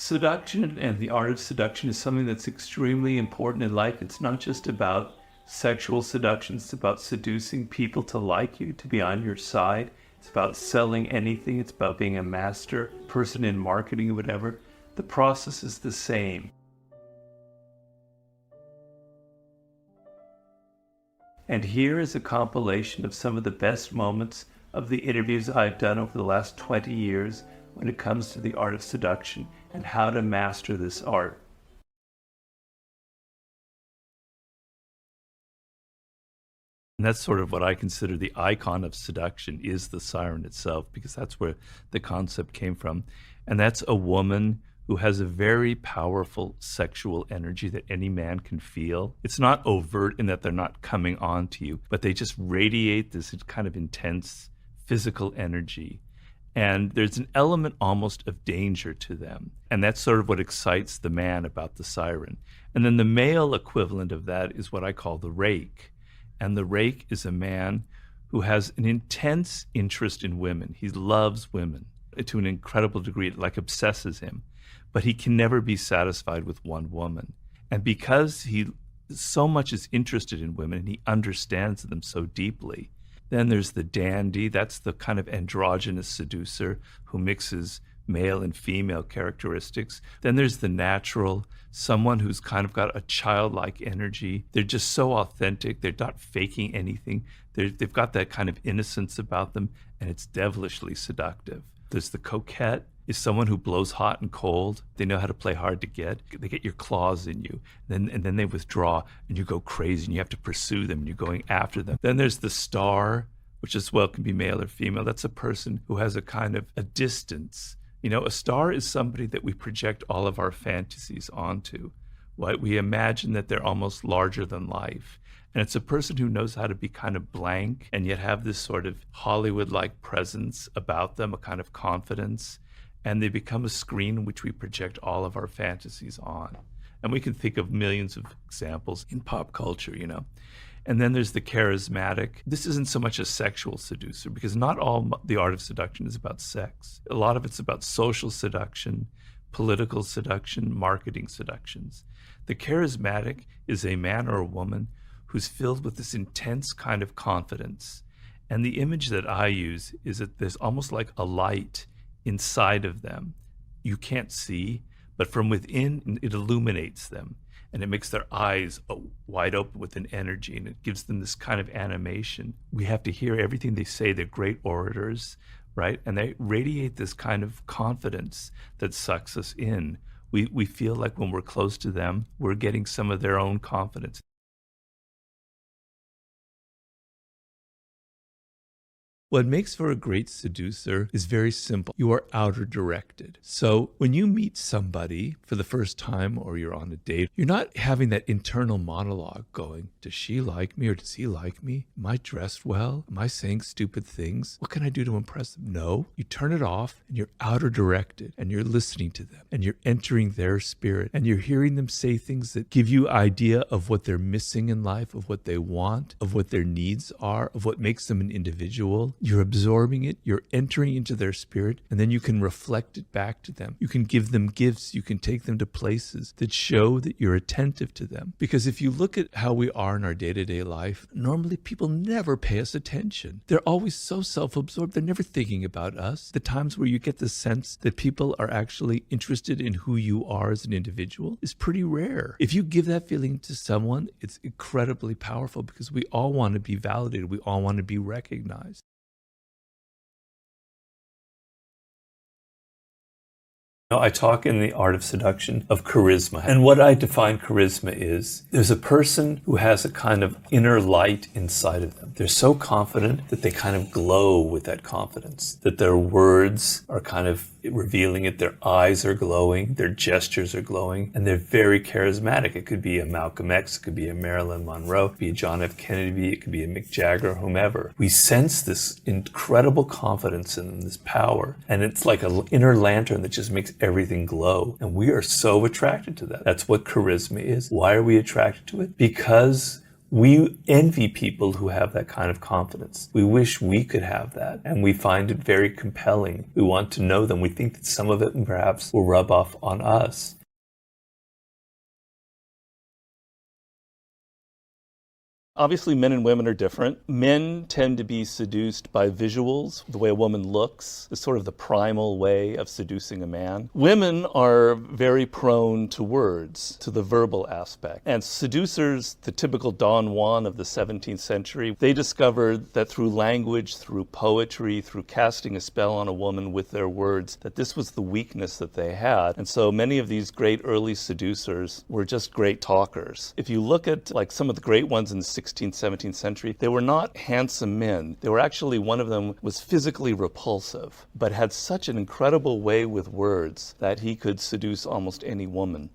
Seduction and the art of seduction is something that's extremely important in life. It's not just about sexual seduction. It's about seducing people to like you, to be on your side. It's about selling anything. It's about being a master person in marketing or whatever. The process is the same. And here is a compilation of some of the best moments of the interviews I've done over the last 20 years when it comes to the art of seduction and how to master this art. And that's sort of what I consider the icon of seduction, is the siren itself, because that's where the concept came from. And that's a woman who has a very powerful sexual energy that any man can feel. It's not overt in that they're not coming on to you, but they just radiate this kind of intense physical energy. And there's an element almost of danger to them. And that's sort of what excites the man about the siren. And then the male equivalent of that is what I call the rake. And the rake is a man who has an intense interest in women. He loves women to an incredible degree. It like obsesses him. But he can never be satisfied with one woman. And because he so much is interested in women and he understands them so deeply, then there's the dandy. That's the kind of androgynous seducer who mixes male and female characteristics. Then there's the natural, someone who's kind of got a childlike energy. They're just so authentic. They're not faking anything. They've got that kind of innocence about them, and it's devilishly seductive. There's the coquette, is someone who blows hot and cold. They know how to play hard to get. They get your claws in you, and then they withdraw, and you go crazy, and you have to pursue them, and you're going after them. Then there's the star, which as well can be male or female. That's a person who has a kind of a distance. You know, a star is somebody that we project all of our fantasies onto. Right? We imagine that they're almost larger than life. And it's a person who knows how to be kind of blank and yet have this sort of Hollywood-like presence about them, a kind of confidence. And they become a screen in which we project all of our fantasies on. And we can think of millions of examples in pop culture, you know. And then there's the charismatic. This isn't so much a sexual seducer, because not all the art of seduction is about sex. A lot of it's about social seduction, political seduction, marketing seductions. The charismatic is a man or a woman who's filled with this intense kind of confidence. And the image that I use is that there's almost like a light inside of them. You can't see, but from within it illuminates them, and it makes their eyes wide open with an energy, and it gives them this kind of animation. We have to hear everything they say. They're great orators, right? And they radiate this kind of confidence that sucks us in. We feel like when we're close to them, we're getting some of their own confidence. What makes for a great seducer is very simple. You are outer directed. So when you meet somebody for the first time or you're on a date, you're not having that internal monologue going, does she like me or does he like me? Am I dressed well? Am I saying stupid things? What can I do to impress them? No, you turn it off and you're outer directed and you're listening to them and you're entering their spirit and you're hearing them say things that give you idea of what they're missing in life, of what they want, of what their needs are, of what makes them an individual. You're absorbing it, you're entering into their spirit, and then you can reflect it back to them. You can give them gifts, you can take them to places that show that you're attentive to them. Because if you look at how we are in our day-to-day life, normally people never pay us attention. They're always so self-absorbed, they're never thinking about us. The times where you get the sense that people are actually interested in who you are as an individual is pretty rare. If you give that feeling to someone, it's incredibly powerful, because we all want to be validated, we all want to be recognized. I talk in the art of seduction of charisma. And what I define charisma is, there's a person who has a kind of inner light inside of them. They're so confident that they kind of glow with that confidence, that their words are kind of revealing it, their eyes are glowing, their gestures are glowing, and they're very charismatic. It could be a Malcolm X, it could be a Marilyn Monroe, it could be a John F. Kennedy, it could be a Mick Jagger, whomever. We sense this incredible confidence in them, this power, and it's like an inner lantern that just makes everything glow, and we are so attracted to that. That's what charisma is. Why are we attracted to it? Because We envy people who have that kind of confidence. We wish we could have that, and we find it very compelling. We want to know them. We think that some of it perhaps will rub off on us. Obviously, men and women are different. Men tend to be seduced by visuals. The way a woman looks is sort of the primal way of seducing a man. Women are very prone to words, to the verbal aspect. And seducers, the typical Don Juan of the 17th century, they discovered that through language, through poetry, through casting a spell on a woman with their words, that this was the weakness that they had. And so many of these great early seducers were just great talkers. If you look at like some of the great ones in the 16th, 17th century, they were not handsome men. They were actually, one of them was physically repulsive, but had such an incredible way with words that he could seduce almost any woman.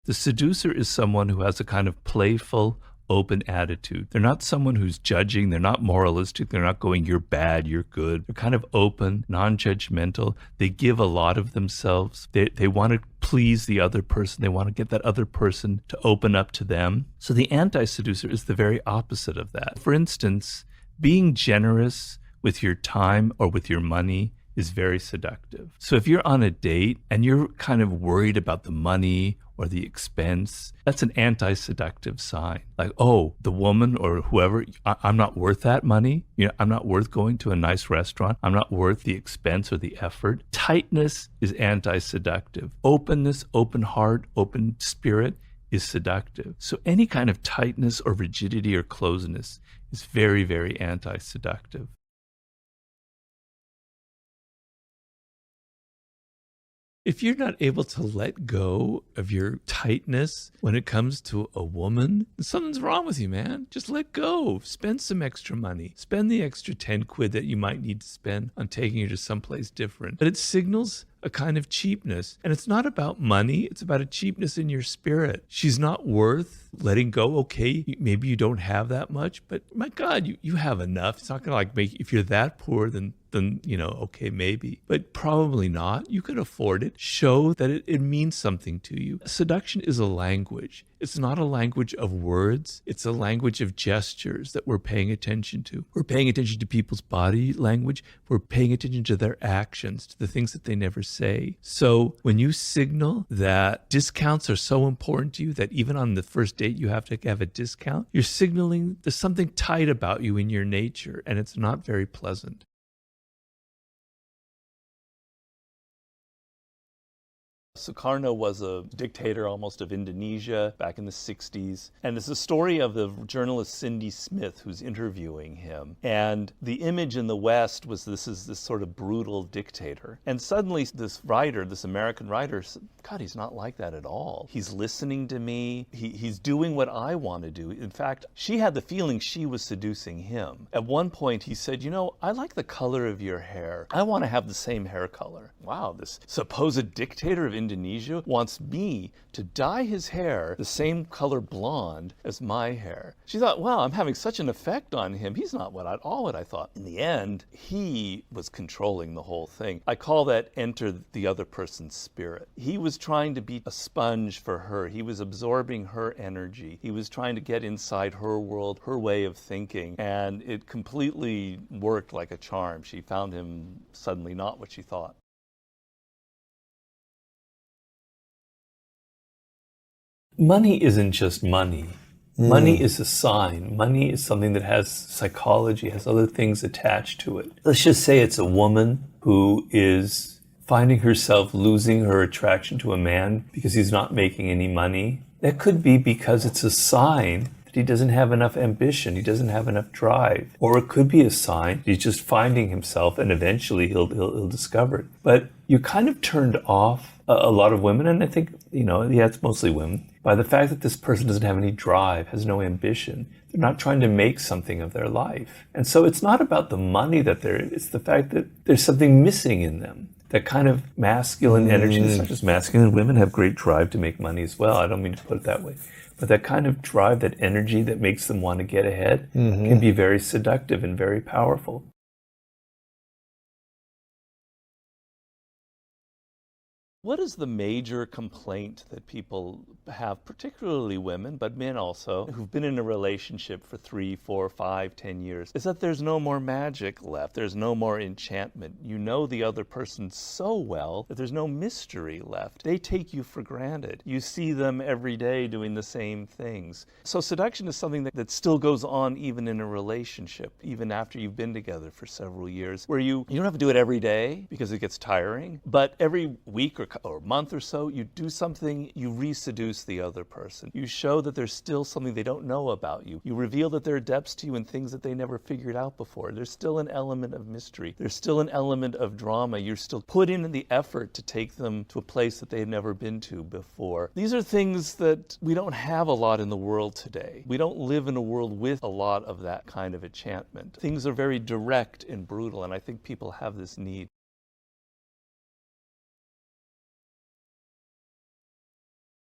The seducer is someone who has a kind of playful, open attitude. They're not someone who's judging. They're not moralistic. They're not going, you're bad, you're good. They're kind of open, non-judgmental. They give a lot of themselves. They want to please the other person. They want to get that other person to open up to them. So the anti-seducer is the very opposite of that. For instance, being generous with your time or with your money is very seductive. So if you're on a date and you're kind of worried about the money or the expense, that's an anti-seductive sign. Like, oh, the woman or whoever, I'm not worth that money. I'm not worth going to a nice restaurant. I'm not worth the expense or the effort. Tightness is anti-seductive. Openness, open heart, open spirit is seductive. So any kind of tightness or rigidity or closeness is very, very anti-seductive. If you're not able to let go of your tightness when it comes to a woman, something's wrong with you, man. Just let go. Spend some extra money. Spend the extra 10 quid that you might need to spend on taking her to someplace different. But it signals a kind of cheapness. And it's not about money. It's about a cheapness in your spirit. She's not worth letting go. Okay, maybe you don't have that much, but my God, you have enough. It's not going to like make, if you're that poor, then okay, maybe, but probably not. You can afford it. Show that it means something to you. Seduction is a language. It's not a language of words. It's a language of gestures that we're paying attention to. We're paying attention to people's body language. We're paying attention to their actions, to the things that they never say. So when you signal that discounts are so important to you that even on the first date you have to have a discount, you're signaling there's something tight about you in your nature, and it's not very pleasant. Sukarno was a dictator almost of Indonesia back in the 60s. And it's a story of the journalist Cindy Smith who's interviewing him. And the image in the West was this sort of brutal dictator. And suddenly this writer, this American writer, said, God, he's not like that at all. He's listening to me. He's doing what I want to do. In fact, she had the feeling she was seducing him. At one point he said, I like the color of your hair. I want to have the same hair color. Wow, this supposed dictator of Indonesia wants me to dye his hair the same color blonde as my hair. She thought, wow, I'm having such an effect on him. He's not what I thought. In the end, he was controlling the whole thing. I call that enter the other person's spirit. He was trying to be a sponge for her. He was absorbing her energy. He was trying to get inside her world, her way of thinking, and it completely worked like a charm. She found him suddenly not what she thought. Money isn't just money. Money is a sign. Money is something that has psychology, has other things attached to it. Let's just say it's a woman who is finding herself losing her attraction to a man because he's not making any money. That could be because it's a sign that he doesn't have enough ambition, he doesn't have enough drive. Or it could be a sign he's just finding himself and eventually he'll discover it. But you're kind of turned off a lot of women, and I think, it's mostly women, by the fact that this person doesn't have any drive, has no ambition. They're not trying to make something of their life. And so it's not about the money it's the fact that there's something missing in them. That kind of masculine energy, it's not just masculine, women have great drive to make money as well. I don't mean to put it that way. But that kind of drive, that energy that makes them want to get ahead can be very seductive and very powerful. What is the major complaint that people have, particularly women, but men also, who've been in a relationship for 3, 4, 5, 10 years, is that there's no more magic left. There's no more enchantment. You know the other person so well that there's no mystery left. They take you for granted. You see them every day doing the same things. So seduction is something that still goes on even in a relationship, even after you've been together for several years, where you don't have to do it every day because it gets tiring, but every week or month or so, you do something, you re-seduce the other person. You show that there's still something they don't know about you. You reveal that there are depths to you and things that they never figured out before. There's still an element of mystery. There's still an element of drama. You're still putting in the effort to take them to a place that they've never been to before. These are things that we don't have a lot in the world today. We don't live in a world with a lot of that kind of enchantment. Things are very direct and brutal, and I think people have this need.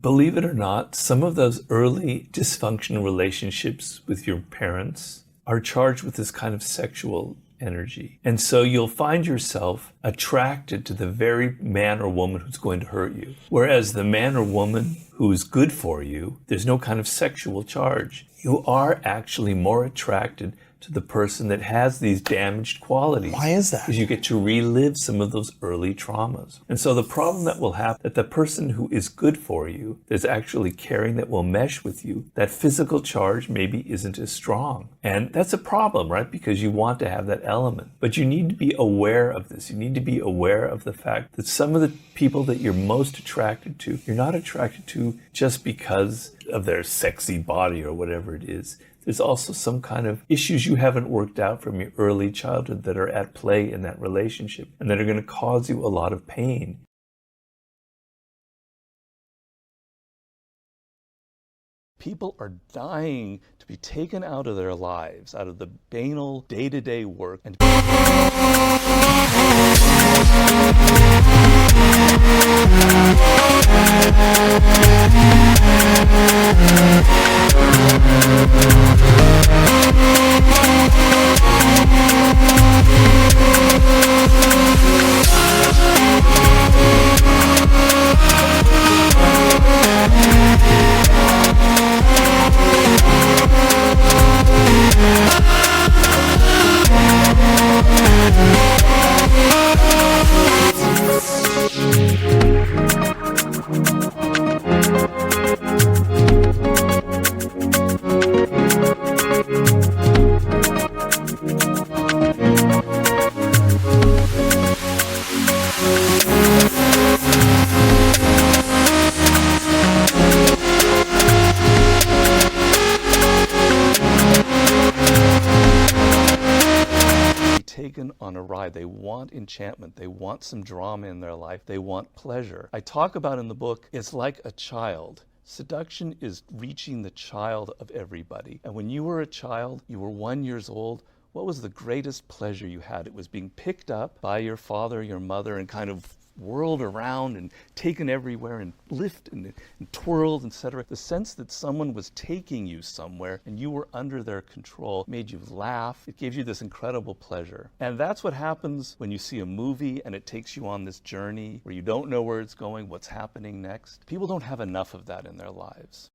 Believe it or not, some of those early dysfunctional relationships with your parents are charged with this kind of sexual energy. And so you'll find yourself attracted to the very man or woman who's going to hurt you. Whereas the man or woman who is good for you, there's no kind of sexual charge. You are actually more attracted to the person that has these damaged qualities. Why is that? Because you get to relive some of those early traumas. And so the problem that will happen, that the person who is good for you, that's actually caring, that will mesh with you, that physical charge maybe isn't as strong. And that's a problem, right? Because you want to have that element. But you need to be aware of this. You need to be aware of the fact that some of the people that you're most attracted to, you're not attracted to just because of their sexy body or whatever it is. There's also some kind of issues you haven't worked out from your early childhood that are at play in that relationship and that are going to cause you a lot of pain. People are dying to be taken out of their lives, out of the banal day-to-day work, and taken on a ride. They want enchantment. They want some drama in their life. They want pleasure. I talk about in the book, it's like a child. Seduction is reaching the child of everybody. And when you were a child, you were 1 year old, what was the greatest pleasure you had? It was being picked up by your father, your mother, and kind of whirled around and taken everywhere and lifted and twirled, etc. The sense that someone was taking you somewhere and you were under their control made you laugh. It gave you this incredible pleasure. And that's what happens when you see a movie and it takes you on this journey where you don't know where it's going, what's happening next. People don't have enough of that in their lives.